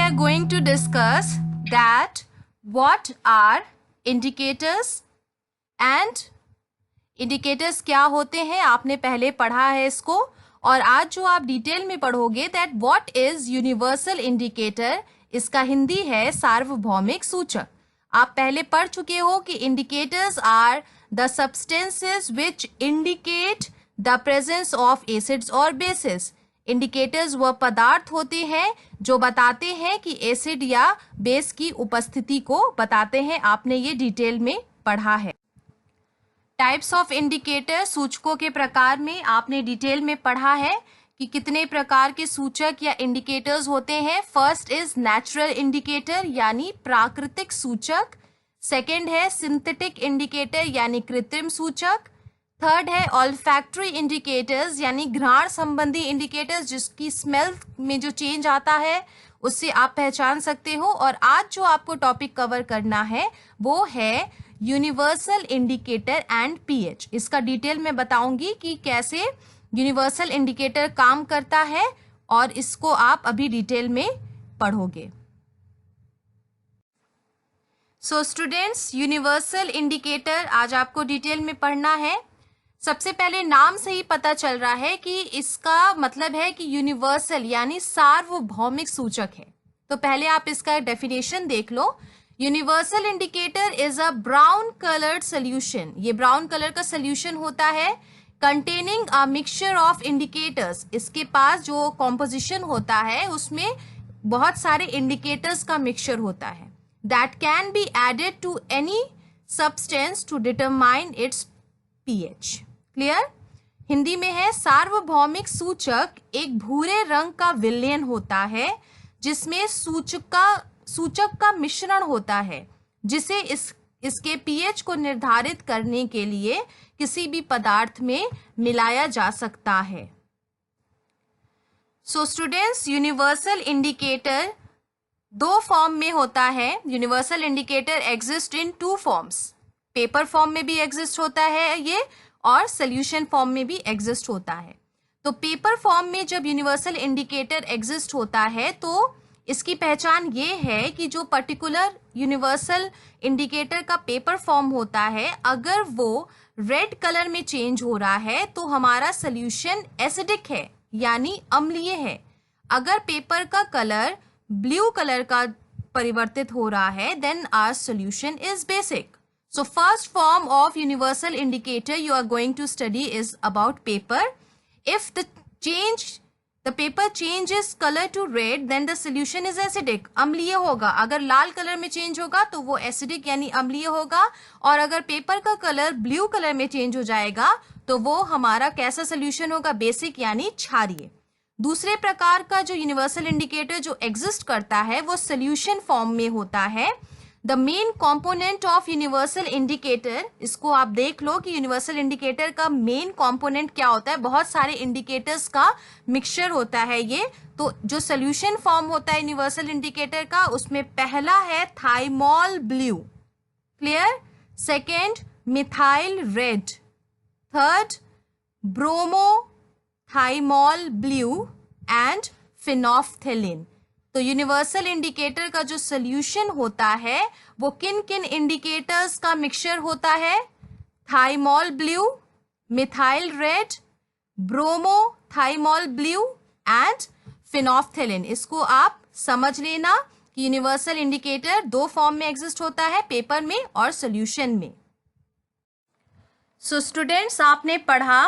are going to discuss that what are indicators and indicators क्या होते हैं. आपने पहले पढ़ा है इसको, और आज जो आप डिटेल में पढ़ोगे that what is universal indicator, इसका हिंदी है सार्वभौमिक सूचक. आप पहले पढ़ चुके हो कि indicators are the substances which indicate the presence of acids or bases. Indicators वह पदार्थ होते हैं जो बताते हैं कि एसिड या बेस की उपस्थिति को बताते हैं. आपने ये डिटेल में पढ़ा है. टाइप्स ऑफ इंडिकेटर, सूचकों के प्रकार में आपने डिटेल में पढ़ा है कि कितने प्रकार के सूचक या इंडिकेटर्स होते हैं. फर्स्ट इज नेचुरल इंडिकेटर यानी प्राकृतिक सूचक. सेकंड है सिंथेटिक इंडिकेटर यानी कृत्रिम सूचक. थर्ड है ऑल्फैक्टरी इंडिकेटर्स यानी घ्राण संबंधी इंडिकेटर्स, जिसकी स्मेल में जो चेंज आता है उससे आप पहचान सकते हो. और आज जो आपको टॉपिक कवर करना है वो है यूनिवर्सल इंडिकेटर एंड पीएच. इसका डिटेल में बताऊंगी कि कैसे यूनिवर्सल इंडिकेटर काम करता है, और इसको आप अभी डिटेल में पढ़ोगे. सो स्टूडेंट्स, यूनिवर्सल इंडिकेटर आज आपको डिटेल में पढ़ना है. सबसे पहले नाम से ही पता चल रहा है कि इसका मतलब है कि यूनिवर्सल यानी सार्वभौमिक सूचक है. तो पहले आप इसका डेफिनेशन देख लो. Universal indicator is a brown coloured solution. ये ब्राउन कलर का सोल्यूशन होता है containing a mixture of indicators. इसके पास जो कॉम्पोजिशन होता है उसमें बहुत सारे इंडिकेटर्स का मिक्सचर होता है. That can be added to any substance to determine its pH. Clear? Hindi में है सार्वभौमिक सूचक एक भूरे रंग का विलयन होता है जिसमें सूचक का मिश्रण होता है, जिसे इसके पीएच को निर्धारित करने के लिए किसी भी पदार्थ में मिलाया जा सकता है. सो स्टूडेंट्स, यूनिवर्सल इंडिकेटर दो फॉर्म में होता है. Universal indicator exist in two forms. Paper form में भी एग्जिस्ट होता है ये, और सोल्यूशन फॉर्म में भी एग्जिस्ट होता है. तो पेपर फॉर्म में जब यूनिवर्सल इंडिकेटर एग्जिस्ट होता है तो इसकी पहचान ये है कि जो पर्टिकुलर यूनिवर्सल इंडिकेटर का पेपर फॉर्म होता है, अगर वो रेड कलर में चेंज हो रहा है तो हमारा सोल्यूशन एसिडिक है यानी अम्लीय है. अगर पेपर का कलर ब्लू कलर का परिवर्तित हो रहा है then our solution is basic. So first form of universal indicator you are going to study is about paper. If the paper changes color to red, then the solution is acidic. अम्लीय होगा. अगर लाल colour में change होगा तो वो acidic यानी अम्लीय होगा, और अगर पेपर का कलर ब्लू कलर में चेंज हो जाएगा तो वो हमारा कैसा सोल्यूशन होगा? बेसिक यानी क्षारीय. दूसरे प्रकार का जो यूनिवर्सल इंडिकेटर जो एग्जिस्ट करता है वो सोल्यूशन फॉर्म में होता है. The main component of universal indicator, इसको आप देख लो कि यूनिवर्सल इंडिकेटर का मेन कॉम्पोनेंट क्या होता है. बहुत सारे इंडिकेटर्स का मिक्सचर होता है ये. तो जो सोल्यूशन फॉर्म होता है यूनिवर्सल इंडिकेटर का, उसमें पहला है thymol blue. Clear? Second methyl red. Third bromo thymol blue and phenolphthalein. तो यूनिवर्सल इंडिकेटर का जो सोल्यूशन होता है वो किन किन इंडिकेटर्स का मिक्सचर होता है? Thymol blue, methyl red, bromo thymol blue and phenolphthalein. इसको आप समझ लेना कि यूनिवर्सल इंडिकेटर दो फॉर्म में एग्जिस्ट होता है, पेपर में और सोल्यूशन में. सो स्टूडेंट्स, आपने पढ़ा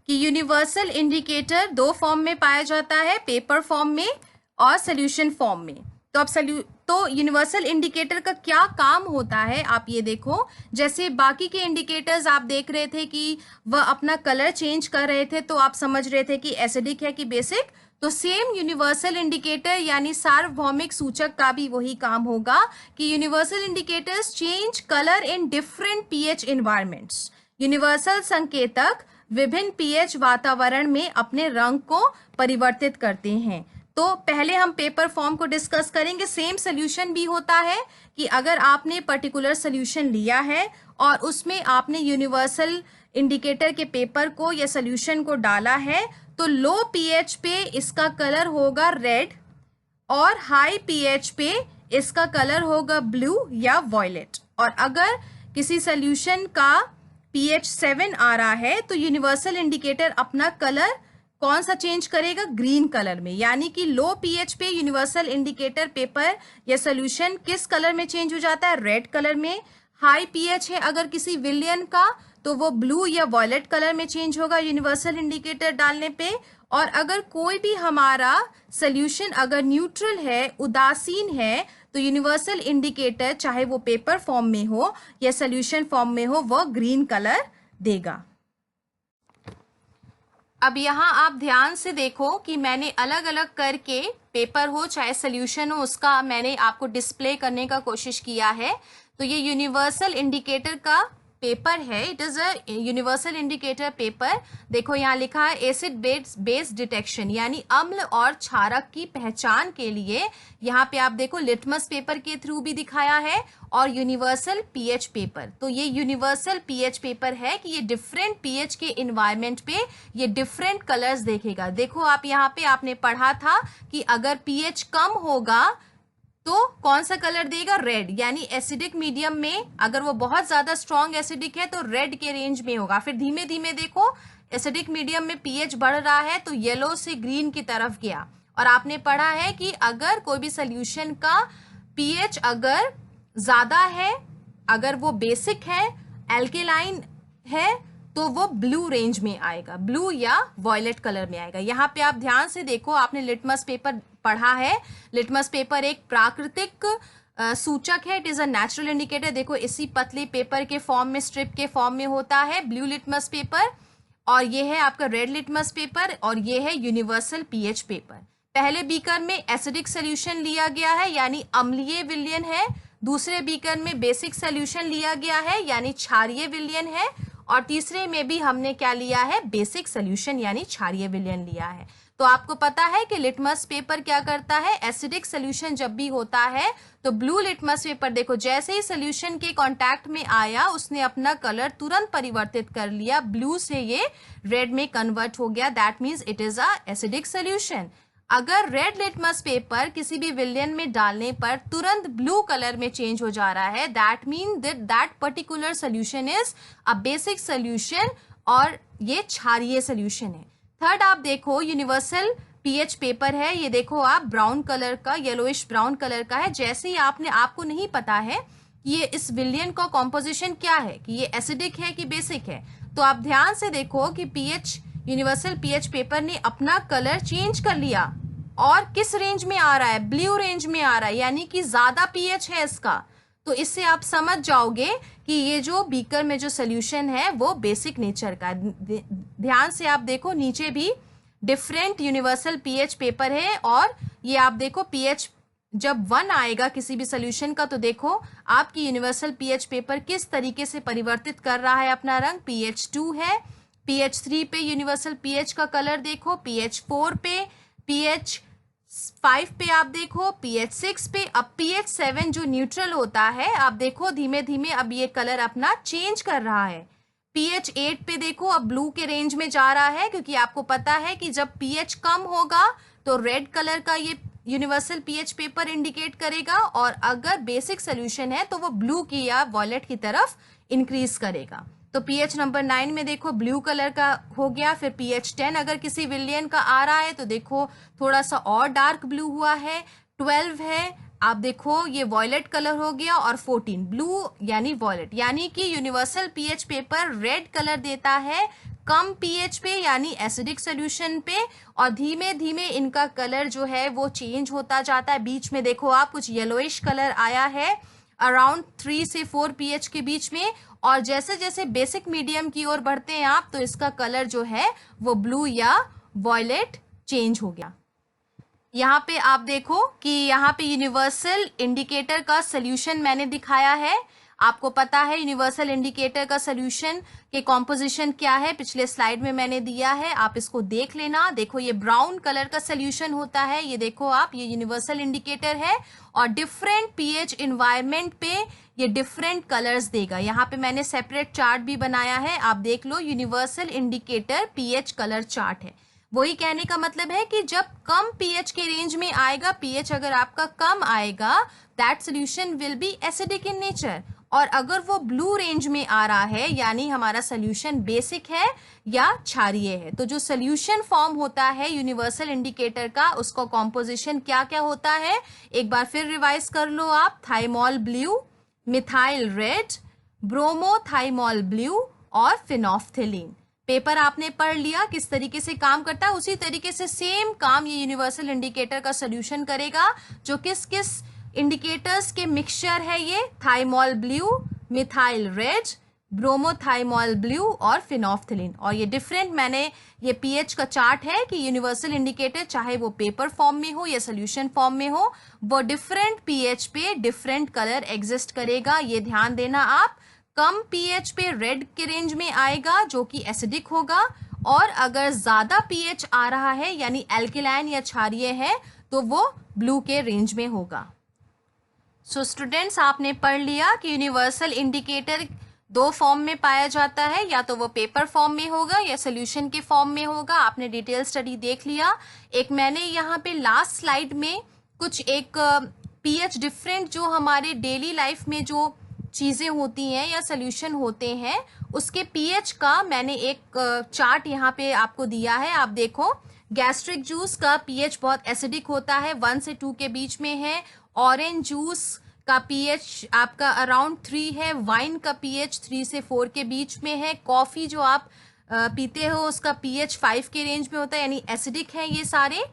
कि यूनिवर्सल इंडिकेटर दो फॉर्म में पाया जाता है, पेपर फॉर्म में और सोल्यूशन फॉर्म में. तो अब यूनिवर्सल इंडिकेटर का क्या काम होता है आप ये देखो. जैसे बाकी के इंडिकेटर्स आप देख रहे थे कि वह अपना कलर चेंज कर रहे थे, तो आप समझ रहे थे कि एसिडिक है कि बेसिक. तो सेम यूनिवर्सल इंडिकेटर यानी सार्वभौमिक सूचक का भी वही काम होगा कि universal indicators change colour in different pH environments. Universal संकेतक विभिन्न पीएच वातावरण में अपने रंग को परिवर्तित करते हैं. तो पहले हम पेपर फॉर्म को डिस्कस करेंगे. सेम सोल्यूशन भी होता है कि अगर आपने पर्टिकुलर सोल्यूशन लिया है और उसमें आपने यूनिवर्सल इंडिकेटर के पेपर को या सोल्यूशन को डाला है तो लो पीएच पे इसका कलर होगा रेड, और हाई पीएच पे इसका कलर होगा ब्लू या वॉयलेट। और अगर किसी सोल्यूशन का पीएच 7 आ रहा है तो यूनिवर्सल इंडिकेटर अपना कलर कौन सा चेंज करेगा, ग्रीन कलर में। यानी कि लो पीएच पे यूनिवर्सल इंडिकेटर पेपर या सोल्यूशन किस कलर में चेंज हो जाता है, रेड कलर में। हाई पीएच है अगर किसी विलियन का तो वो ब्लू या वॉयलेट कलर में चेंज होगा यूनिवर्सल इंडिकेटर डालने पे। और अगर कोई भी हमारा सोल्यूशन अगर न्यूट्रल है, उदासीन है, तो यूनिवर्सल इंडिकेटर चाहे वो पेपर फॉर्म में हो या सोल्यूशन फॉर्म में हो वो ग्रीन कलर देगा। अब यहाँ आप ध्यान से देखो कि मैंने अलग अलग करके पेपर हो चाहे सोल्यूशन हो उसका मैंने आपको डिस्प्ले करने का कोशिश किया है। तो ये यूनिवर्सल इंडिकेटर का पेपर है, it is a universal indicator paper. देखो यहाँ लिखा है एसिड बेस डिटेक्शन, यानी अम्ल और क्षारक की पहचान के लिए। यहाँ पे आप देखो लिटमस पेपर के थ्रू भी दिखाया है और यूनिवर्सल पीएच पेपर। तो ये यूनिवर्सल पीएच पेपर है कि ये डिफरेंट पीएच के इन्वायरमेंट पे ये डिफरेंट कलर्स देखेगा। देखो आप यहाँ पे आपने पढ़ा था कि अगर पीएच कम होगा तो कौन सा कलर देगा, रेड। यानी एसिडिक मीडियम में अगर वो बहुत ज्यादा स्ट्रॉन्ग एसिडिक है तो रेड के रेंज में होगा। फिर धीमे धीमे देखो एसिडिक मीडियम में पीएच बढ़ रहा है तो येलो से ग्रीन की तरफ गया। और आपने पढ़ा है कि अगर कोई भी सोल्यूशन का पीएच अगर ज्यादा है, अगर वो बेसिक है, एल्केलाइन है, तो वो ब्लू रेंज में आएगा, ब्लू या वॉयलेट कलर में आएगा। यहाँ पे आप ध्यान से देखो, आपने लिटमस पेपर पढ़ा है। लिटमस पेपर एक प्राकृतिक सूचक है, it is a natural indicator. देखो इसी पतली पेपर के फॉर्म में, स्ट्रिप के फॉर्म में होता है ब्लू लिटमस पेपर, और ये है आपका रेड लिटमस पेपर, और ये है यूनिवर्सल पीएच पेपर। पहले बीकर में एसिडिक सोल्यूशन लिया गया है यानी अम्लीय विलयन है, दूसरे बीकर में बेसिक सोल्यूशन लिया गया है यानी क्षारीय विलयन है, और तीसरे में भी हमने क्या लिया है, बेसिक सोल्यूशन यानी क्षारीय विलयन लिया है। तो आपको पता है कि लिटमस पेपर क्या करता है, एसिडिक सोल्यूशन जब भी होता है तो ब्लू लिटमस पेपर देखो जैसे ही सोल्यूशन के कांटेक्ट में आया उसने अपना कलर तुरंत परिवर्तित कर लिया, ब्लू से ये रेड में कन्वर्ट हो गया, that means it is a acidic solution. अगर रेड लिटमस पेपर किसी भी विलयन में डालने पर तुरंत ब्लू कलर में चेंज हो जा रहा है, that mean that particular solution is a basic solution और ये क्षारीय सोल्यूशन है। थर्ड आप देखो यूनिवर्सल पीएच पेपर है, ये देखो आप ब्राउन कलर का, येलोइश ब्राउन कलर का है। जैसे ही आपको नहीं पता है ये इस विलयन का कॉम्पोजिशन क्या है, कि ये एसिडिक है कि बेसिक है, तो आप ध्यान से देखो कि पीएच यूनिवर्सल पीएच पेपर ने अपना कलर चेंज कर लिया और किस रेंज में आ रहा है, ब्लू रेंज में आ रहा है, यानी कि ज्यादा पीएच है इसका। तो इससे आप समझ जाओगे कि ये जो बीकर में जो सोल्यूशन है वो बेसिक नेचर का। ध्यान से आप देखो नीचे भी डिफरेंट यूनिवर्सल पीएच पेपर है, और ये आप देखो पीएच जब 1 आएगा किसी भी सोल्यूशन का तो देखो आपकी यूनिवर्सल पीएच पेपर किस तरीके से परिवर्तित कर रहा है अपना रंग। पीएच 2 है, पीएच 3 पे यूनिवर्सल पीएच का कलर देखो, पीएच 4 पे, पीएच 5 पे आप देखो, पीएच 6 पे, अब पीएच 7 जो न्यूट्रल होता है आप देखो धीमे धीमे अब ये कलर अपना चेंज कर रहा है। पीएच 8 पे देखो अब ब्लू के रेंज में जा रहा है, क्योंकि आपको पता है कि जब पीएच कम होगा तो रेड कलर का ये यूनिवर्सल पीएच पेपर इंडिकेट करेगा, और अगर बेसिक सोल्यूशन है तो वो ब्लू की या वॉयलेट की तरफ इंक्रीज करेगा। तो पीएच नंबर 9 में देखो ब्लू कलर का हो गया। फिर पीएच 10 अगर किसी विलयन का आ रहा है तो देखो थोड़ा सा और डार्क ब्लू हुआ है। 12 है, आप देखो ये वॉयलेट कलर हो गया, और 14 ब्लू यानी वॉयलेट, यानी कि universal pH paper red colour देता है कम पीएच पे यानी एसिडिक सोल्यूशन पे, और धीमे धीमे इनका कलर जो है वो चेंज होता जाता है। बीच में देखो आप कुछ येलोइश कलर आया है अराउंड 3 से 4 पीएच के बीच में, और जैसे जैसे बेसिक मीडियम की ओर बढ़ते हैं आप तो इसका कलर जो है वो ब्लू या वॉयलेट चेंज हो गया। यहाँ पे आप देखो कि यहाँ पे यूनिवर्सल इंडिकेटर का सोल्यूशन मैंने दिखाया है। आपको पता है यूनिवर्सल इंडिकेटर का सोल्यूशन के कॉम्पोजिशन क्या है, पिछले स्लाइड में मैंने दिया है, आप इसको देख लेना। देखो ये ब्राउन कलर का सोल्यूशन होता है, ये देखो आप, ये यूनिवर्सल इंडिकेटर है, और डिफरेंट पीएच इन्वायरमेंट पे ये डिफरेंट कलर्स देगा। यहाँ पे मैंने सेपरेट चार्ट भी बनाया है, आप देख लो, universal indicator pH colour chart है। वही कहने का मतलब है कि जब कम पीएच के रेंज में आएगा, पीएच अगर आपका कम आएगा, that solution will be acidic in nature. और अगर वो ब्लू रेंज में आ रहा है, यानी हमारा सोल्यूशन बेसिक है या क्षारीय है। तो जो सोल्यूशन फॉर्म होता है यूनिवर्सल इंडिकेटर का, उसका कॉम्पोजिशन क्या क्या होता है, एक बार फिर रिवाइज कर लो आप। Thymol blue, methyl red, bromothymol blue और फिनोफ्थिलीन। पेपर आपने पढ़ लिया किस तरीके से काम करता है, उसी तरीके से सेम काम ये यूनिवर्सल इंडिकेटर का सोल्यूशन करेगा। जो किस किस इंडिकेटर्स के मिक्सचर है ये, thymol blue, methyl red, bromothymol blue और फिनोफ्थिलीन। और ये डिफरेंट, मैंने ये पीएच का चार्ट है कि यूनिवर्सल इंडिकेटर चाहे वो पेपर फॉर्म में हो या सोल्यूशन फॉर्म में हो, वो डिफरेंट पीएच पे डिफरेंट कलर एग्जिस्ट करेगा। ये ध्यान देना आप। कम पीएच पे रेड के रेंज में आएगा जो कि एसिडिक होगा, और अगर ज्यादा पीएच आ रहा है यानी एल्किलाइन या क्षारीय है तो वो ब्लू के रेंज में होगा। सो स्टूडेंट्स, आपने पढ़ लिया कि यूनिवर्सल इंडिकेटर दो फॉर्म में पाया जाता है, या तो वो पेपर फॉर्म में होगा या सोल्यूशन के फॉर्म में होगा। आपने डिटेल स्टडी देख लिया। एक मैंने यहाँ पे लास्ट स्लाइड में कुछ एक पीएच डिफरेंट जो हमारे डेली लाइफ में जो चीज़ें होती हैं या सोल्यूशन होते हैं, उसके पीएच का मैंने एक चार्ट यहाँ पे आपको दिया है। आप देखो, गैस्ट्रिक जूस का पीएच बहुत एसिडिक होता है, 1 से 2 के बीच में है। ऑरेंज जूस का पीएच आपका अराउंड 3 है। वाइन का पीएच 3 से 4 के बीच में है। कॉफ़ी जो आप पीते हो उसका पीएच 5 के रेंज में होता है, यानी एसिडिक है ये सारे।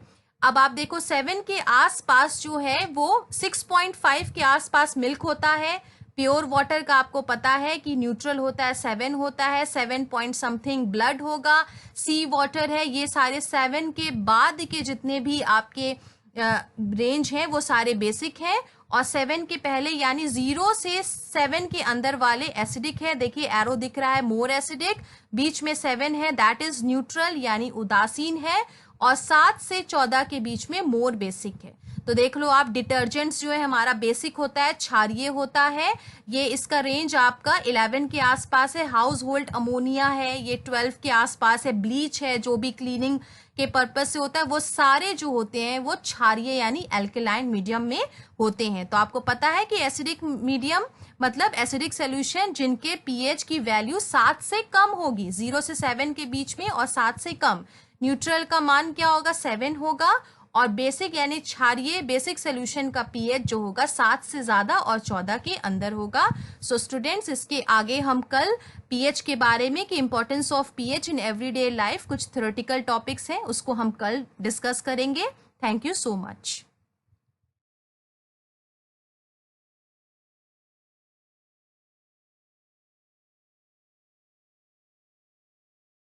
अब आप देखो 7 के आसपास जो है वो 6.5 के आसपास मिल्क होता है। प्योर वाटर का आपको पता है कि न्यूट्रल होता है, 7 होता है, 7 पॉइंट समथिंग ब्लड होगा। सी वाटर है। ये सारे 7 के बाद के जितने भी आपके रेंज हैं वो सारे बेसिक हैं, और 7 के पहले यानी 0 से 7 के अंदर वाले एसिडिक है। देखिए एरो दिख रहा है, मोर एसिडिक। बीच में 7 है, दैट इज न्यूट्रल यानी उदासीन है, और 7 से 14 के बीच में मोर बेसिक है। तो देख लो आप, डिटर्जेंट्स जो है हमारा बेसिक होता है, क्षारीय होता है। ये इसका रेंज आपका 11 के आसपास है। हाउस होल्ड अमोनिया है, ये 12 के आसपास है। ब्लीच है जो भी क्लीनिंग के पर्पज से होता है, वो सारे जो होते हैं वो क्षारीय यानी एल्कलाइन मीडियम में होते हैं। तो आपको पता है कि एसिडिक मीडियम मतलब एसिडिक सोल्यूशन जिनके पीएच की वैल्यू 7 से कम होगी, 0 से 7 के बीच में और 7 से कम। न्यूट्रल का मान क्या होगा, 7 होगा, और बेसिक यानी क्षारीय बेसिक सोल्यूशन का पीएच जो होगा 7 से ज्यादा और 14 के अंदर होगा। सो स्टूडेंट्स, इसके आगे हम कल पीएच के बारे में कि importance of pH in everyday life कुछ थ्योरेटिकल टॉपिक्स हैं, उसको हम कल डिस्कस करेंगे। Thank you so much.